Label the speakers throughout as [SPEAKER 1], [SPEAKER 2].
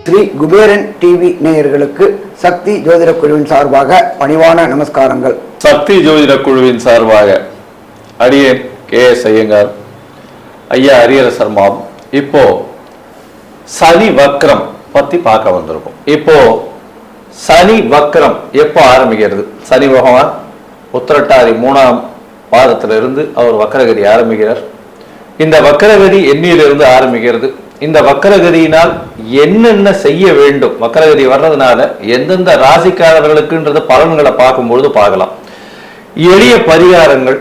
[SPEAKER 1] Sri Kuberan TV நேயர்களுக்கு சக்தி ஜோதிட குழுவின் சார்பாக பணிவான நமஸ்காரங்கள்.
[SPEAKER 2] சக்தி ஜோதிட குழுவின் சார்பாக அடியேன் KS ஐயங்கார், ஐயா ஹரிஹர மாம். இப்போ சனி வக்ரம் பத்தி பார்க்க வந்திருக்கும். இப்போ சனி வக்ரம் எப்போ ஆரம்பிக்கிறது? சனி பகவான் உத்திரட்டாதி 3ஆம் பாதத்திலிருந்து அவர் வக்கரகதி ஆரம்பிக்கிறார். இந்த வக்கரகதி எண்ணிலிருந்து ஆரம்பிக்கிறது. இந்த வக்கரகதியினால் என்னென்ன செய்ய வேண்டும், வக்கரகதி வர்றதுனால எந்தெந்த ராசிக்காரர்களுக்குன்றது பலன்களை பார்க்கும்பொழுது பார்க்கலாம். எளிய பரிகாரங்கள்.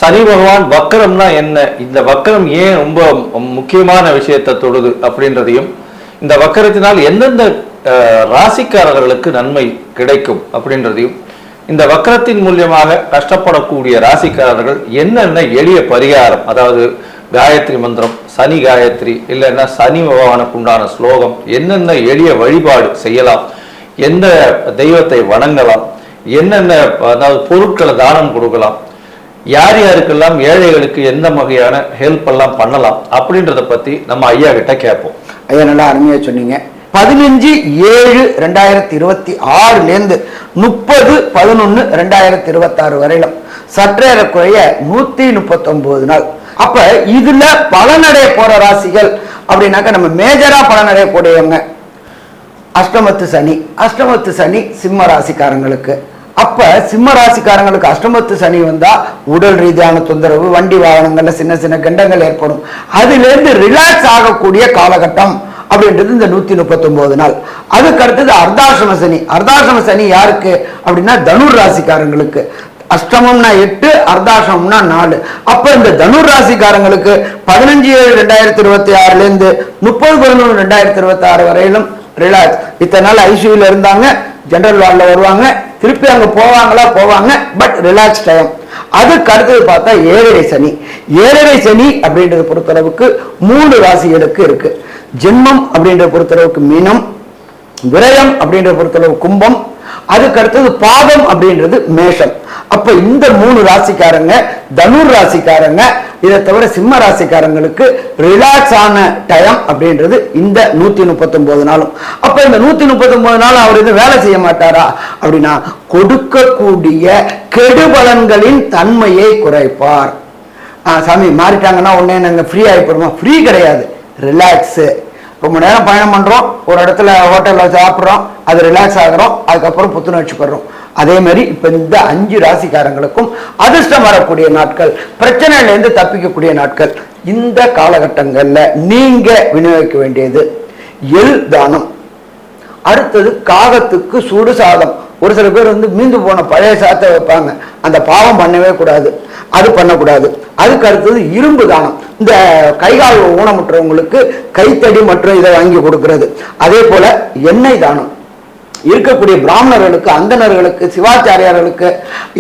[SPEAKER 2] சனி பகவான் வக்கரம்னா என்ன, இந்த வக்கரம் ஏன் ரொம்ப முக்கியமான விஷயத்தை தொடுது அப்படின்றதையும், இந்த வக்கரத்தினால் எந்தெந்த ராசிக்காரர்களுக்கு நன்மை கிடைக்கும் அப்படின்றதையும், இந்த வக்கரத்தின் மூலியமாக கஷ்டப்படக்கூடிய ராசிக்காரர்கள் என்னென்ன எளிய பரிகாரம், அதாவது காயத்ரி மந்திரம், சனி காயத்ரி, இல்லைன்னா சனி பகவானுக்கு உண்டான ஸ்லோகம், என்னென்ன எளிய வழிபாடு செய்யலாம், எந்த தெய்வத்தை வணங்கலாம், என்னென்ன அதாவது பொருட்களை தானம் கொடுக்கலாம், யார் யாருக்கெல்லாம் ஏழைகளுக்கு எந்த வகையான ஹெல்ப் எல்லாம் பண்ணலாம் அப்படின்றத பத்தி நம்ம ஐயா கிட்ட கேட்போம்.
[SPEAKER 1] ஐயா நல்லா அருமையா சொன்னீங்க. 15/7/2026 30/11/2026 வரையிலும் சற்றேறக்குறைய 139 நாள். அப்ப இதுல பலனடைய போற ராசிகள் அப்படின்னாக்க நம்ம மேஜரா பலனடையக்கூடியவங்க அஷ்டமத்து சனி சிம்ம ராசிக்காரங்களுக்கு. அப்ப சிம்ம ராசிக்காரங்களுக்கு அஷ்டமத்து சனி வந்தா உடல் ரீதியான தொந்தரவு, வண்டி வாகனங்கள்ல சின்ன சின்ன கண்டங்கள் ஏற்படும். அதுல இருந்து ரிலாக்ஸ் ஆகக்கூடிய காலகட்டம் அப்படின்றது இந்த 139 நாள். அதுக்கு அடுத்தது அர்த்தாசிரம சனி யாருக்கு அப்படின்னா தனுர் ராசிக்காரங்களுக்கு. அஷ்டமம்னா 8, அர்த்தாசிரமம்னா 4. அப்ப இந்த தனுர் ராசிக்காரங்களுக்கு 15/7/2026 30/11/2026 வரையிலும் ரிலாக்ஸ். இத்தனை நாள் ஐசியூல இருந்தாங்க, ஜெனரல் வார்டில் வருவாங்க, திருப்பி அங்க போவாங்க, பட் ரிலாக்ஸ் டைம். அதுக்கு அடுத்தது பார்த்தா ஏழரை சனி அப்படின்றத பொறுத்தளவுக்கு 3 ராசிகளுக்கு இருக்கு. ஜென்மம் அப்படின்ற பொறுத்தளவுக்கு மீனம், விரயம் அப்படின்ற பொறுத்தளவு கும்பம், அதுக்கு அடுத்தது பாதம் அப்படின்றது மேஷம். அப்ப இந்த 3 ராசிக்காரங்க, தனுர் ராசிக்காரங்க, இதை தவிர சிம்ம ராசிக்காரங்களுக்கு ரிலாக்ஸ் ஆன டைம் அப்படின்றது இந்த 139 நாளும். அப்ப இந்த 139 நாள் அவர் இது வேலை செய்ய மாட்டாரா அப்படின்னா, கொடுக்கக்கூடிய கெடுபலன்களின் தன்மையை குறைப்பார். சாமி மாறிட்டாங்கன்னா உடனே நாங்க ஃப்ரீ ஆகிப்படுமா? ஃப்ரீ கிடையாது, ரிலாக்ஸ். ரொம்ப நேரம் பயணம் பண்றோம், ஒரு இடத்துல ஹோட்டல்ல சாப்பிட்றோம், அது ரிலாக்ஸ் ஆகிறோம், அதுக்கப்புறம் புத்துணர்ச்சி பெறோம். அதே மாதிரி இப்ப இந்த 5 ராசிக்காரங்களுக்கும் அதிர்ஷ்டம் வரக்கூடிய நாட்கள், பிரச்சனையில இருந்து தப்பிக்கக்கூடிய நாட்கள். இந்த காலகட்டங்கள்ல நீங்க விநியோகிக்க வேண்டியது எள் தானம். அடுத்தது காகத்துக்கு சுடு சாதம். ஒரு சில பேர் மீந்து போன பழைய சாதத்தை வைப்பாங்க, அந்த பாவம் பண்ணவே கூடாது, அது பண்ணக்கூடாது. அதுக்கு அடுத்தது இரும்பு தானம். இந்த கைகால் ஊனமுற்றவங்களுக்கு கைத்தடி மற்றும் இதை வாங்கி கொடுக்கிறது. அதே போல எண்ணெய் தானம். இருக்கக்கூடிய பிராமணர்களுக்கு, அந்தணர்களுக்கு, சிவாச்சாரியார்களுக்கு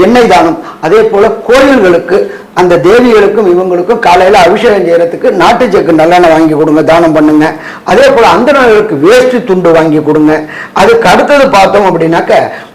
[SPEAKER 1] எண்ணெய் தானம். அதே போல கோயில்களுக்கு, அந்த தேவிகளுக்கும் இவங்களுக்கும் காலையில அபிஷேகம் செய்யறதுக்கு நாட்டு செக்கு நல்லெண்ணெய் வாங்கி கொடுங்க, தானம் பண்ணுங்க. அதே போல அந்தணர்களுக்கு வேஷ்டி துண்டு வாங்கி கொடுங்க. அதுக்கு அடுத்தது பார்த்தோம் அப்படின்னாக்க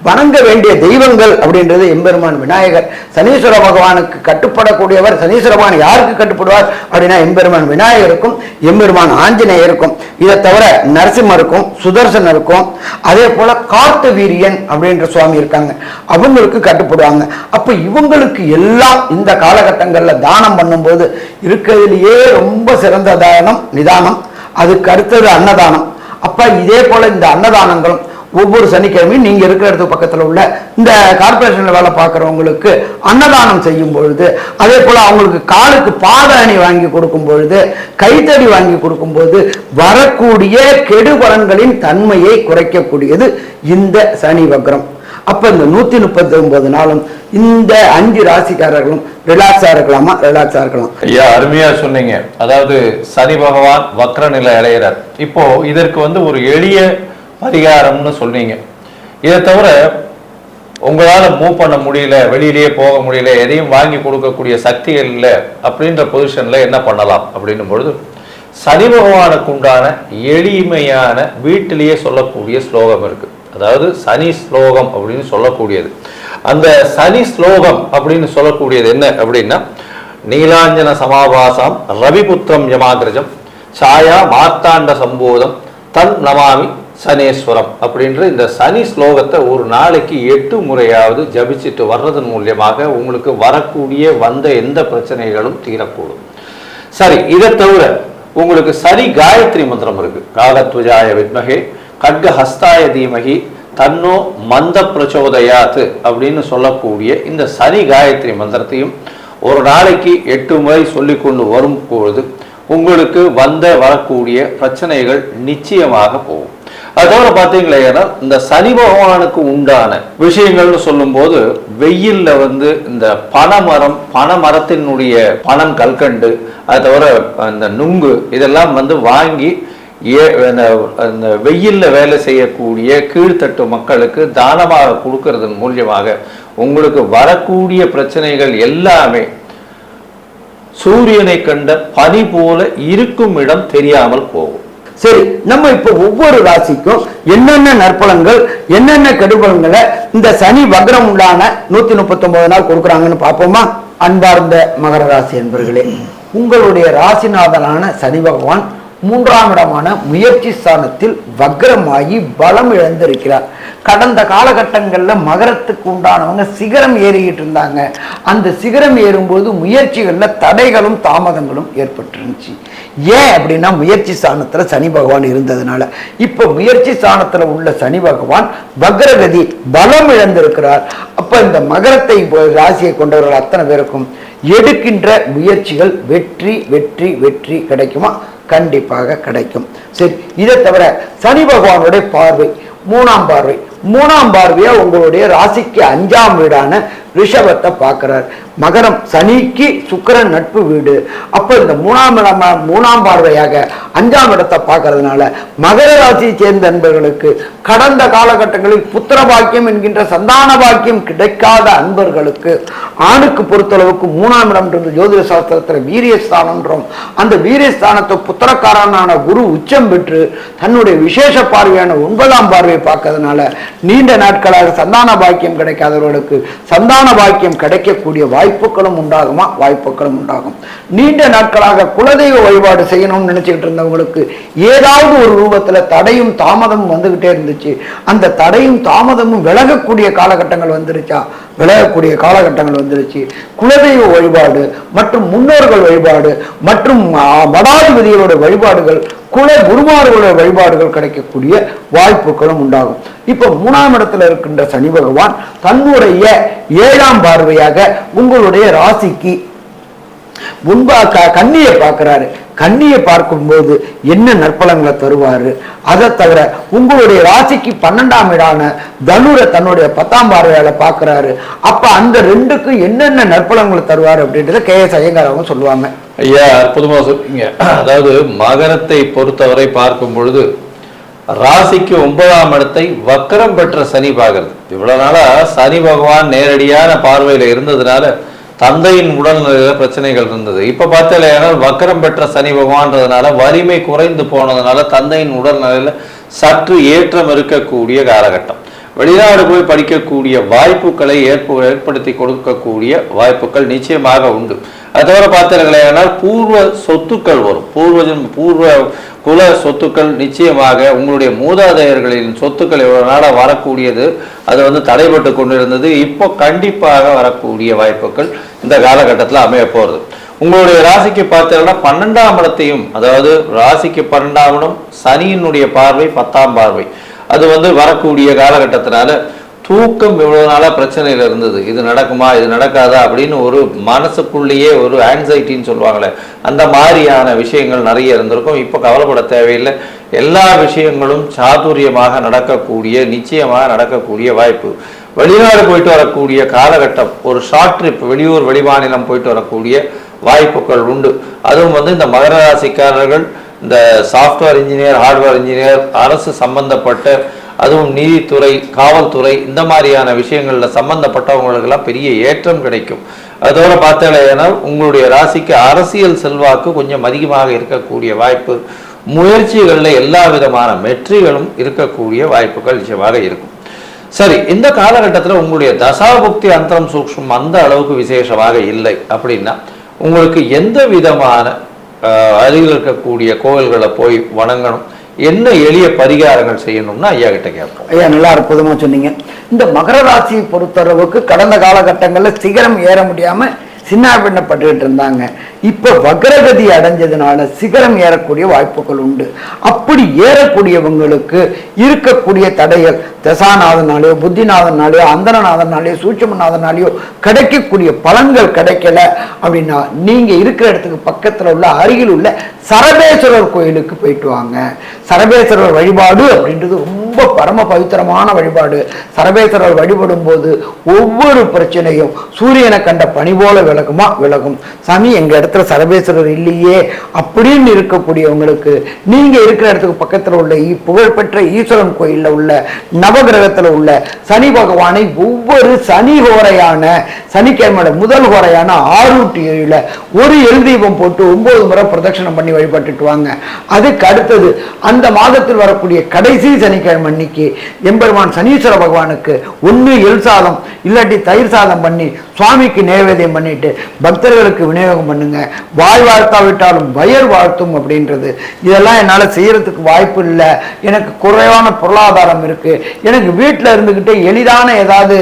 [SPEAKER 1] வணங்க வேண்டிய தெய்வங்கள் அப்படின்றது எம்பெருமான் விநாயகர். சனீஸ்வர பகவானுக்கு கட்டுப்படக்கூடியவர். சனீஸ்வர பகவான் யாருக்கு கட்டுப்படுவார் அப்படின்னா எம்பெருமான் விநாயகருக்கும் எம்பெருமான் ஆஞ்சநேயருக்கும். இதை தவிர நரசிம்மருக்கும் சுதர்சனருக்கும், அதே போல காட்டு வீரியன் அப்படின்ற சுவாமி இருக்காங்க, அவங்களுக்கு கட்டுப்படுவாங்க. அப்ப இவங்களுக்கு எல்லாம் இந்த காலகட்டங்கள்ல தானம் பண்ணும்போது இருக்கிறதுலயே ரொம்ப சிறந்த தானம் நிதானம். அதுக்கு அடுத்தது அன்னதானம். அப்ப இதே போல இந்த அன்னதானங்களும் ஒவ்வொரு சனிக்கிழமையும் நீங்க இருக்கிற இடத்துக்கு பக்கத்துல உள்ள இந்த கார்பரேஷன்ல வேலை பார்க்கறவங்களுக்கு அன்னதானம் செய்யும் பொழுது, அதே போல அவங்களுக்கு காலுக்கு பாத அணி வாங்கி கொடுக்கும் பொழுது, கைத்தடி வாங்கி கொடுக்கும் போது வரக்கூடிய கெடுபலன்களின் தன்மையை குறைக்கக்கூடியது இந்த சனி வக்ரம். அப்ப இந்த 139 நாளும் இந்த 5 ராசிக்காரர்களும் ரிலாக்ஸா இருக்கலாமா? ரிலாக்ஸா இருக்கலாம்.
[SPEAKER 2] ஐயா அருமையா சொன்னீங்க. அதாவது சனி பகவான் வக்ர நிலை அடைகிறார். இப்போ இதற்கு ஒரு எளிய பரிகாரம்னு சொன்னீங்க. இதை தவிர உங்களால மூவ் பண்ண முடியல, வெளியிலேயே போக முடியல, எதையும் வாங்கி கொடுக்கக்கூடிய சக்திகள் இல்லை அப்படின்ற பொசிஷன்ல என்ன பண்ணலாம் அப்படின்னும் பொழுது, சனி பகவானுக்கு உண்டான எளிமையான வீட்டிலேயே சொல்லக்கூடிய ஸ்லோகம் இருக்கு. அதாவது சனி ஸ்லோகம் அப்படின்னு சொல்லக்கூடியது. அந்த சனி ஸ்லோகம் அப்படின்னு சொல்லக்கூடியது என்ன அப்படின்னா, நீலாஞ்சன சமாபாசம் ரவிபுத்திரம் யமாகிரஜம் சாயா மார்த்தாண்ட சம்போதம் தன் நமாமி சனேஸ்வரம் அப்படின்ற இந்த சனி ஸ்லோகத்தை ஒரு நாளைக்கு 8 முறையாவது ஜபிச்சுட்டு வர்றதன் மூலியமாக உங்களுக்கு வரக்கூடிய வந்த எந்த பிரச்சனைகளும் தீரக்கூடும். சரி, இதை தவிர உங்களுக்கு சனி காயத்ரி மந்திரம் இருக்கு. காகத்வஜாய வித்மகே கட்க ஹஸ்தாய தீமகி தன்னோ மந்த பிரச்சோதயாத்து அப்படின்னு சொல்லக்கூடிய இந்த சனி காயத்ரி மந்திரத்தையும் ஒரு நாளைக்கு 8 முறை சொல்லி கொண்டு வரும் பொழுது உங்களுக்கு வரக்கூடிய பிரச்சனைகள் நிச்சயமாக போகும். அது தவிர பார்த்தீங்களா, இந்த சனி பகவானுக்கு உண்டான விஷயங்கள்னு சொல்லும் போது வெயில்ல இந்த பனைமரத்தினுடைய பனம் கல்கண்டு, அது தவிர அந்த நுங்கு இதெல்லாம் வாங்கி இந்த வெயில்ல வேலை செய்யக்கூடிய கீழ்த்தட்டு மக்களுக்கு தானமாக கொடுக்கறதன் மூலியமாக உங்களுக்கு வரக்கூடிய பிரச்சனைகள் எல்லாமே சூரியனை கண்ட பனி போல இருக்கும் இடம் தெரியாமல் போகும்.
[SPEAKER 1] சரி, நம்ம இப்ப ஒவ்வொரு ராசிக்கும் என்னென்ன நற்பலன்கள் என்னென்ன கெடுபலன்களை இந்த சனி வக்ரம் உண்டான 139 நாள் கொடுக்குறாங்கன்னு பார்ப்போமா? அன்பார்ந்த மகர ராசி என்பர்களே, உங்களுடைய ராசிநாதனான சனி பகவான் 3ஆம் இடமான முயற்சி ஸ்தானத்தில் வக்ரமாகி பலம் இழந்திருக்கிறார். கடந்த காலகட்டங்கள்ல மகரத்துக்கு உண்டானவங்க சிகரம் ஏறிக்கிட்டு இருந்தாங்க. அந்த சிகரம் ஏறும்போது முயற்சிகள்ல தடைகளும் தாமதங்களும் ஏற்பட்டுருந்துச்சு. ஏன் அப்படின்னா முயற்சி ஸ்தானத்துல சனி பகவான் இருந்ததுனால. இப்ப முயற்சி ஸ்தானத்துல உள்ள சனி பகவான் வக்ரகதி பலம் இழந்திருக்கிறார். அப்ப இந்த மகரத்தை ராசியை கொண்டவர்கள் அத்தனை பேருக்கும் எடுக்கின்ற முயற்சிகள் வெற்றி வெற்றி வெற்றி கிடைக்குமா? கண்டிப்பாக கிடைக்கும். சரி, இதை தவிர சனி பகவானுடைய பார்வை 3ஆம் பார்வை, 3ஆம் பார்வையா உங்களுடைய ராசிக்கு 5ஆம் வீடான ரிஷபத்தை பார்க்கிறார். மகரம் சனிக்கு சுக்கிரன் நட்பு வீடு. அப்ப இந்த 3ஆம் பார்வையாக 5ஆம் இடத்தை பார்க்கறதுனால மகர ராசியை சேர்ந்த அன்பர்களுக்கு கடந்த காலகட்டங்களில் புத்திர பாக்கியம் என்கின்ற சந்தான பாக்கியம் கிடைக்காத அன்பர்களுக்கு ஆணுக்கு பொறுத்தளவுக்கு 3ஆம் இடம் இருந்து ஜோதிட சாஸ்திரத்தில் வீரியஸ்தானம்ன்றோம். அந்த வீரியஸ்தானத்தை புத்திரக்காரனான குரு உச்சம் பெற்று தன்னுடைய விசேஷ பார்வையான 9ஆம் பார்வையை பார்க்கறதுனால நீண்ட நாட்களாக சந்தான பாக்கியம் கிடைக்காதவர்களுக்கு சந்தான பாக்கியம் கிடைக்கக்கூடிய வாய்ப்புகளும் உண்டாகுமா? வாய்ப்புகளும் உண்டாகும். நீண்ட நாட்களாக குலதெய்வ வழிபாடு செய்யணும்னு நினைச்சுக்கிட்டு இருந்தவங்களுக்கு ஏதாவது ஒரு ரூபத்துல தடையும் தாமதமும் வந்துகிட்டே இருந்துச்சு. அந்த தடையும் தாமதமும் விலகக்கூடிய காலகட்டங்கள் வந்துருச்சா? விலகக்கூடிய காலகட்டங்கள் வந்துருச்சு. குலதெய்வ வழிபாடு மற்றும் முன்னோர்கள் வழிபாடு மற்றும் மடாதிபதிகளோட வழிபாடுகள், குல குருமார்களுடைய வழிபாடுகள் கிடைக்கக்கூடிய வாய்ப்புகளும் உண்டாகும். இப்ப 3ஆம் இடத்துல இருக்கின்ற சனி பகவான் தன்னுடைய 7ஆம் பார்வையாக உங்களுடைய ராசிக்கு கன்னியை பார்க்கிறாரு. கன்னியை பார்க்கும்போது என்ன நற்பலங்களை தருவாரு? அதை தவிர உங்களுடைய ராசிக்கு 12ஆம் இடான தனுரை தன்னுடைய 10ஆம் பார்வையால பார்க்கிறாரு. அப்ப அந்த ரெண்டுக்கும் என்னென்ன நற்பலங்களை தருவாரு அப்படின்றத KS ஐயங்கார் அவங்க சொல்லுவாங்க.
[SPEAKER 2] ஐயா, அற்புதமா சொல்றீங்க. அதாவது மகரத்தை பொறுத்தவரை பார்க்கும் பொழுது ராசிக்கு 9ஆம் இடத்தை வக்கரம் பெற்ற சனி பார்க்கிறது. இவ்வளவு நாளா சனி பகவான் நேரடியான பார்வையில இருந்ததுனால தந்தையின் உடல்நிலையில பிரச்சனைகள் இருந்தது. இப்ப பார்த்தா வக்கரம் பெற்ற சனி பகவான்றதுனால வலிமை குறைந்து போனதுனால தந்தையின் உடல்நிலையில சற்று ஏற்றம் இருக்கக்கூடிய காலகட்டம். வெளிநாடு போய் படிக்கக்கூடிய வாய்ப்புகளை ஏற்படுத்தி கொடுக்கக்கூடிய வாய்ப்புகள் நிச்சயமாக உண்டு. அது தவிர பார்த்தீர்களேனால் பூர்வ சொத்துக்கள் வரும். பூர்வ குல சொத்துக்கள் நிச்சயமாக உங்களுடைய மூதாதையர்களின் சொத்துக்கள் எவ்வளவு நாளாக வரக்கூடியது அது தடைபட்டு கொண்டிருந்தது. இப்போ கண்டிப்பாக வரக்கூடிய வாய்ப்புகள் இந்த காலகட்டத்தில் அமைய போகிறது. உங்களுடைய ராசிக்கு பார்த்தீங்கன்னா 12ஆம் இடத்தையும், அதாவது ராசிக்கு 12ஆம் இடம் சனியினுடைய பார்வை 10ஆம் பார்வை அது வரக்கூடிய காலகட்டத்தினால தூக்கம் இவ்வளவு நாளா பிரச்சனையில இருந்தது. இது நடக்குமா இது நடக்காதா அப்படின்னு ஒரு மனசுக்குள்ளேயே ஒரு ஆன்சைட்டின்னு சொல்லுவாங்களே, அந்த மாதிரியான விஷயங்கள் நிறைய இருந்திருக்கும். இப்போ கவலைப்பட தேவையில்லை. எல்லா விஷயங்களும் சாதுரியமாக நடக்கக்கூடிய, நிச்சயமாக நடக்கக்கூடிய வாய்ப்பு. வெளிநாடு போயிட்டு வரக்கூடிய காலகட்டம், ஒரு ஷார்ட் ட்ரிப் வெளியூர் வெளிமாநிலம் போயிட்டு வரக்கூடிய வாய்ப்புகள் உண்டு. அதுவும் இந்த மகர ராசிக்காரர்கள் இந்த சாஃப்ட்வேர் இன்ஜினியர், ஹார்ட்வேர் இன்ஜினியர், அரசு சம்பந்தப்பட்ட, அதுவும் நீதித்துறை, காவல்துறை இந்த மாதிரியான விஷயங்களில் சம்பந்தப்பட்டவங்களுக்கெல்லாம் பெரிய ஏற்றம் கிடைக்கும். அதோட பார்த்தீங்கன்னா உங்களுடைய ராசிக்கு அரசியல் செல்வாக்கு கொஞ்சம் அதிகமாக இருக்கக்கூடிய வாய்ப்பு. முயற்சிகளில் எல்லா விதமான வெற்றிகளும் இருக்கக்கூடிய வாய்ப்புகள் நிச்சயமாக இருக்கும். சரி, இந்த காலகட்டத்தில் உங்களுடைய தசாபுக்தி அந்தரம் சூக்ஷ்மம் அந்த அளவுக்கு விசேஷமாக இல்லை அப்படின்னா உங்களுக்கு எந்த விதமான அருகில் இருக்கக்கூடிய கோவில்களை போய் வணங்கணும், என்ன எளிய பரிகாரங்கள் செய்யணும்னா ஐயா கிட்ட கேட்போம்.
[SPEAKER 1] ஐயா நல்லா அற்புதமா சொன்னீங்க. இந்த மகர ராசியை பொறுத்தளவுக்கு கடந்த காலகட்டங்களில் சிகரம் ஏற முடியாம சின்னாபின்னப்பட்டுக்கிட்டு இருந்தாங்க. இப்ப வக்ரகதி அடைஞ்சதுனால சிகரம் ஏறக்கூடிய வாய்ப்புகள் உண்டு. அப்படி ஏறக்கூடியவங்களுக்கு இருக்கக்கூடிய தடைகள் தசாநாதனாலேயோ புத்திநாதனாலேயோ அந்தரநாதனாலேயோ சூட்சமநாதனாலேயோ கிடைக்கக்கூடிய பலன்கள் கிடைக்கல அப்படின்னா நீங்க இருக்கிற இடத்துக்கு பக்கத்துல உள்ள அருகில் உள்ள சரபேஸ்வரர் கோயிலுக்கு போயிட்டு வாங்க. சரபேஸ்வரர் வழிபாடு அப்படின்றது ரொம்ப பரம பவித்திரமான வழிபாடு. சரபேஸ்வரர் வழிபடும் போது ஒவ்வொரு பிரச்சனையும் சூரியனை கண்ட பனி போல விலகும். சாமி எங்க இடத்துல சரபேஸ்வரர் இல்லையே அப்படின்னு இருக்கக்கூடியவங்களுக்கு நீங்க இருக்கிற இடத்துக்கு பக்கத்துல உள்ள புகழ்பெற்ற ஈஸ்வரன் கோயில்ல உள்ள நவகிரகத்துல உள்ள சனி பகவானை ஒவ்வொரு சனி ஹோரையான சனிக்கிழமை முதல் ஹோரையான 6-7 ஒரு எல் தீபம் போட்டு 9 முறை பிரதட்சணம் பண்ணி வழிபட்டுட்டு வாங்க. அதுக்கு அடுத்தது அந்த மாதத்தில் வரக்கூடிய கடைசி சனிக்கிழமை அன்னைக்கு எம்பெருமான் சனீஸ்வர பகவானுக்கு ஒன்று எல் சாதம் இல்லாட்டி தயிர் சாதம் பண்ணி சுவாமிக்கு நைவேத்தியம் பண்ணிட்டு பக்தர்களுக்கு விநியோகம் பண்ணுங்க. வாய் வாழ்த்தாவிட்டாலும் வயல் வாழ்த்தும் அப்படின்றது. இதெல்லாம் என்னால செய்யறதுக்கு வாய்ப்பு இல்லை, எனக்கு குறைவான பொருளாதாரம் இருக்கு, எனக்கு வீட்டில் இருந்துகிட்டே எளிதான ஏதாவது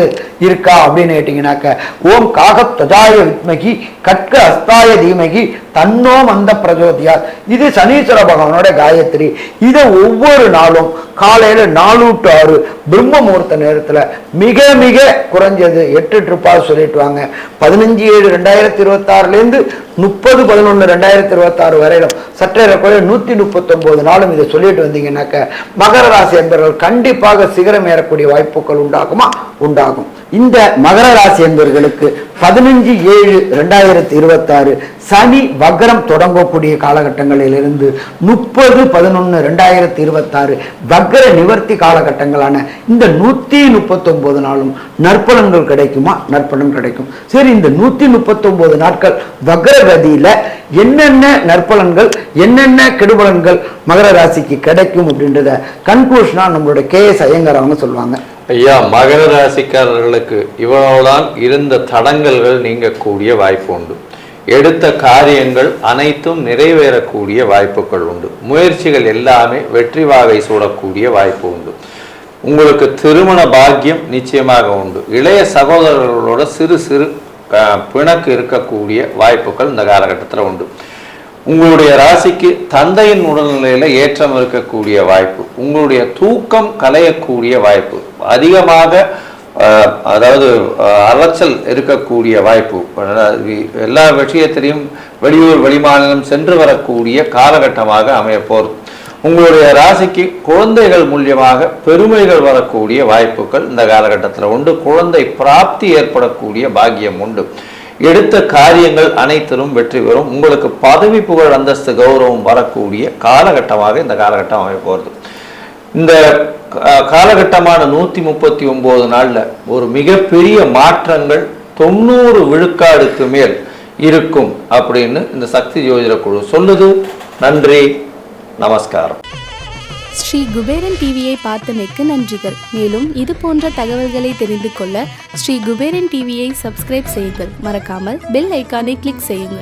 [SPEAKER 1] இருக்கா அப்படின்னு கேட்டீங்கன்னாக்க ஓம் காகத்வஜாய வித்மகி கட்க அஸ்தாய தீமகி தன்னோ மந்த பிரஜோதியார், இது சனீஸ்வர பகவானோட காயத்ரி. இதை ஒவ்வொரு நாளும் காலையில 4 to 6 பிரம்ம முகூர்த்த நேரத்துல மிக மிக குறைஞ்சது 8 ட்ரிப்பாக சொல்லிட்டு வாங்க. 15/7/2026 30/11/2026 வரையிலும் சற்றே குறைய 139 நாளும் இதை சொல்லிட்டு வந்தீங்கன்னாக்க மகர ராசி என்பவர்கள் கண்டிப்பாக சிகரம் ஏறக்கூடிய வாய்ப்புகள் உண்டாகும். இந்த மகர ராசி என்பவர்களுக்கு 15/7/2026 சனி வக்ரம் தொடங்கக்கூடிய காலகட்டங்களிலிருந்து 30/11/2026 வக்ர நிவர்த்தி காலகட்டங்களான இந்த 139 நாளும் நற்பலன்கள் கிடைக்குமா? நற்பலன் கிடைக்கும். சரி, இந்த 139 நாட்கள் வக்ரகதியில என்னென்ன நற்பலன்கள் என்னென்ன கெடுபலன்கள் மகர ராசிக்கு கிடைக்கும் அப்படின்றத கன்க்ளூஷனா நம்மளோட KS ஐயங்கார் அவங்க சொல்லுவாங்க.
[SPEAKER 2] ஐயா, மகர ராசிக்காரர்களுக்கு இவ்வளவுதான் இருந்த தடங்கல்கள் நீங்கக்கூடிய வாய்ப்பு உண்டு. எடுத்த காரியங்கள் அனைத்தும் நிறைவேறக்கூடிய வாய்ப்புகள் உண்டு. முயற்சிகள் எல்லாமே வெற்றி வாகை சூடக்கூடிய வாய்ப்பு உண்டு. உங்களுக்கு திருமண பாக்கியம் நிச்சயமாக உண்டு. இளைய சகோதரர்களோட சிறு சிறு பிணக்கு இருக்கக்கூடிய வாய்ப்புகள் இந்த காலகட்டத்தில் உண்டு. உங்களுடைய ராசிக்கு தந்தையின் உடல்நிலையில ஏற்றம் இருக்கக்கூடிய வாய்ப்பு, உங்களுடைய தூக்கம் கலையக்கூடிய வாய்ப்பு, அதிகமாக அதாவது அலைச்சல் இருக்கக்கூடிய வாய்ப்பு, எல்லா விஷயத்திலையும் வெளியூர் வெளிமாநிலம் சென்று வரக்கூடிய காலகட்டமாக அமைய போகிறது. உங்களுடைய ராசிக்கு குழந்தைகள் மூலியமாக பெருமைகள் வரக்கூடிய வாய்ப்புகள் இந்த காலகட்டத்தில் உண்டு. குழந்தை பிராப்தி ஏற்படக்கூடிய பாக்கியம் உண்டு. எடுத்த காரியங்கள் அனைத்திலும் வெற்றி பெறும். உங்களுக்கு பதவி புகழ் அந்தஸ்து கௌரவம் வரக்கூடிய காலகட்டமாக இந்த காலகட்டம் அமைய போகிறது. இந்த காலகட்டமான 139 நாள்ல ஒரு மிகப்பெரிய மாற்றங்கள் 90 விழுக்காடுக்கு மேல் இருக்கும் அப்படின்னு இந்த சக்தி ஜோதிட குழு சொல்லுது. நன்றி, நமஸ்காரம்.
[SPEAKER 3] ஸ்ரீ குபேரன் டிவியை பார்த்தமைக்கு நன்றிகள். மேலும் இது போன்ற தகவல்களை தெரிந்து கொள்ள ஸ்ரீ குபேரன் டிவியை சப்ஸ்கிரைப் செய்யுங்கள். மறக்காமல் பெல் ஐக்கானை கிளிக் செய்யுங்கள்.